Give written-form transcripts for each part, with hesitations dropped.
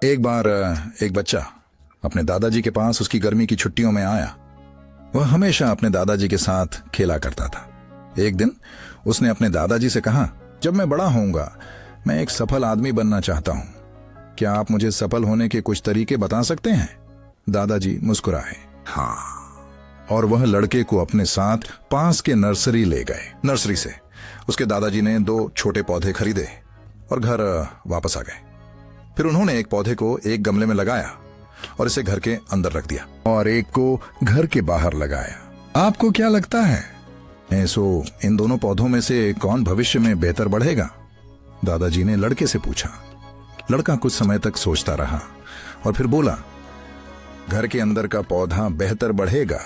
एक बार एक बच्चा अपने दादाजी के पास उसकी गर्मी की छुट्टियों में आया। वह हमेशा अपने दादाजी के साथ खेला करता था। एक दिन उसने अपने दादाजी से कहा, जब मैं बड़ा होऊंगा मैं एक सफल आदमी बनना चाहता हूं। क्या आप मुझे सफल होने के कुछ तरीके बता सकते हैं? दादाजी मुस्कुराए, हाँ। और वह लड़के को अपने साथ पास के नर्सरी ले गए। नर्सरी से उसके दादाजी ने 2 छोटे पौधे खरीदे और घर वापस आ गए। फिर उन्होंने एक पौधे को एक गमले में लगाया और इसे घर के अंदर रख दिया और एक को घर के बाहर लगाया। आपको क्या लगता है, इन दोनों पौधों में से कौन भविष्य में बेहतर बढ़ेगा? दादाजी ने लड़के से पूछा। लड़का कुछ समय तक सोचता रहा और फिर बोला, घर के अंदर का पौधा बेहतर बढ़ेगा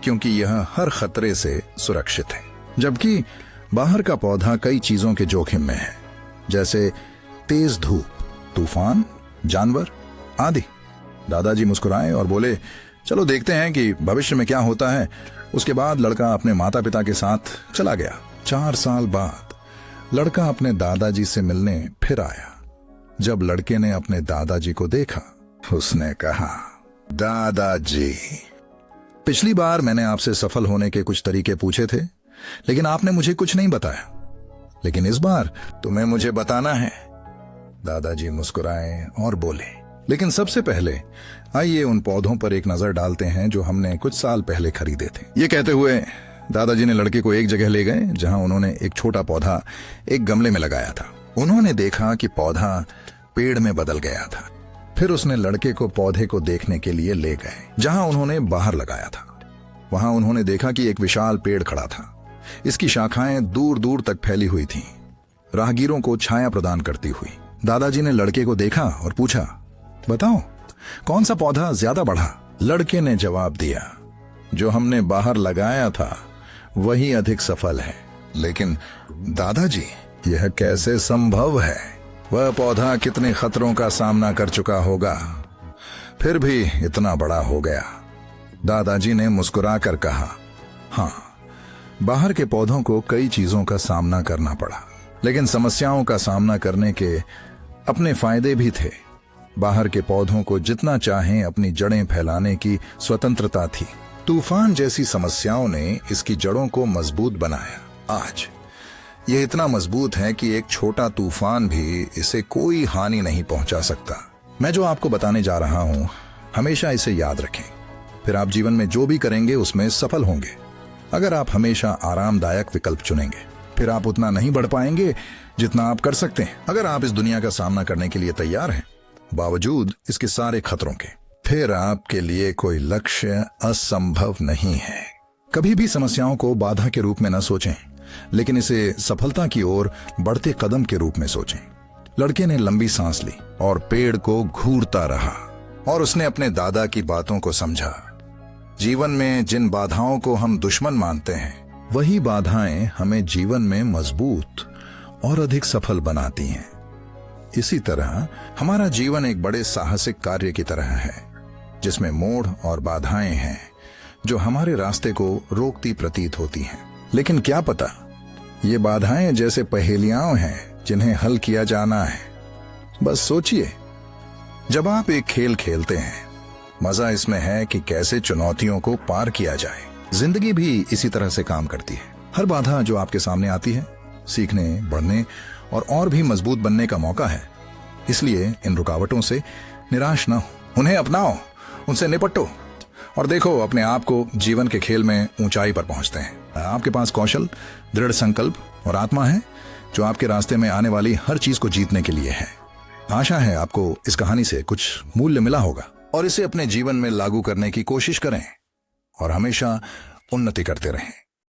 क्योंकि यह हर खतरे से सुरक्षित है, जबकि बाहर का पौधा कई चीजों के जोखिम में है, जैसे तेज धूप, तूफान, जानवर आदि। दादाजी मुस्कुराए और बोले, चलो देखते हैं कि भविष्य में क्या होता है। उसके बाद लड़का अपने माता पिता के साथ चला गया। 4 साल बाद लड़का अपने दादाजी से मिलने फिर आया। जब लड़के ने अपने दादाजी को देखा, उसने कहा, दादाजी, पिछली बार मैंने आपसे सफल होने के कुछ तरीके पूछे थे, लेकिन आपने मुझे कुछ नहीं बताया, लेकिन इस बार तुम्हें मुझे बताना है। दादाजी मुस्कुराए और बोले, लेकिन सबसे पहले आइए उन पौधों पर एक नजर डालते हैं जो हमने कुछ साल पहले खरीदे थे। ये कहते हुए दादाजी ने लड़के को एक जगह ले गए जहां उन्होंने एक छोटा पौधा एक गमले में लगाया था। उन्होंने देखा कि पौधा पेड़ में बदल गया था। फिर उसने लड़के को पौधे को देखने के लिए ले गए जहां उन्होंने बाहर लगाया था। वहां उन्होंने देखा कि एक विशाल पेड़ खड़ा था। इसकी शाखाएं दूर दूर तक फैली हुई थीं, राहगीरों को छाया प्रदान करती हुई। दादाजी ने लड़के को देखा और पूछा, बताओ कौन सा पौधा ज्यादा बढ़ा? लड़के ने जवाब दिया, जो हमने बाहर लगाया था वही अधिक सफल है। लेकिन दादाजी, यह कैसे संभव है? वह पौधा कितने खतरों का सामना कर चुका होगा, फिर भी इतना बड़ा हो गया। दादाजी ने मुस्कुराकर कहा, हाँ, बाहर के पौधों को कई चीजों का सामना करना पड़ा, लेकिन समस्याओं का सामना करने के अपने फायदे भी थे। बाहर के पौधों को जितना चाहें अपनी जड़ें फैलाने की स्वतंत्रता थी। तूफान जैसी समस्याओं ने इसकी जड़ों को मजबूत बनाया। आज यह इतना मजबूत है कि एक छोटा तूफान भी इसे कोई हानि नहीं पहुंचा सकता। मैं जो आपको बताने जा रहा हूं, हमेशा इसे याद रखें, फिर आप जीवन में जो भी करेंगे उसमें सफल होंगे। अगर आप हमेशा आरामदायक विकल्प चुनेंगे, फिर आप उतना नहीं बढ़ पाएंगे जितना आप कर सकते हैं। अगर आप इस दुनिया का सामना करने के लिए तैयार हैं, बावजूद इसके सारे खतरों के, फिर आपके लिए कोई लक्ष्य असंभव नहीं है। कभी भी समस्याओं को बाधा के रूप में न सोचें, लेकिन इसे सफलता की ओर बढ़ते कदम के रूप में सोचें। लड़के ने लंबी सांस ली और पेड़ को घूरता रहा और उसने अपने दादा की बातों को समझा। जीवन में जिन बाधाओं को हम दुश्मन मानते हैं, वही बाधाएं हमें जीवन में मजबूत और अधिक सफल बनाती हैं। इसी तरह हमारा जीवन एक बड़े साहसिक कार्य की तरह है, जिसमें मोड़ और बाधाएं हैं जो हमारे रास्ते को रोकती प्रतीत होती हैं। लेकिन क्या पता, ये बाधाएं जैसे पहेलियां हैं जिन्हें हल किया जाना है। बस सोचिए, जब आप एक खेल खेलते हैं, मजा इसमें है कि कैसे चुनौतियों को पार किया जाए। जिंदगी भी इसी तरह से काम करती है। हर बाधा जो आपके सामने आती है, सीखने, बढ़ने और भी मजबूत बनने का मौका है। इसलिए इन रुकावटों से निराश न हो, उन्हें अपनाओ, उनसे निपटो और देखो अपने आप को जीवन के खेल में ऊंचाई पर पहुंचते हैं। आपके पास कौशल, दृढ़ संकल्प और आत्मा है जो आपके रास्ते में आने वाली हर चीज को जीतने के लिए है। आशा है आपको इस कहानी से कुछ मूल्य मिला होगा और इसे अपने जीवन में लागू करने की कोशिश करें और हमेशा उन्नति करते रहें।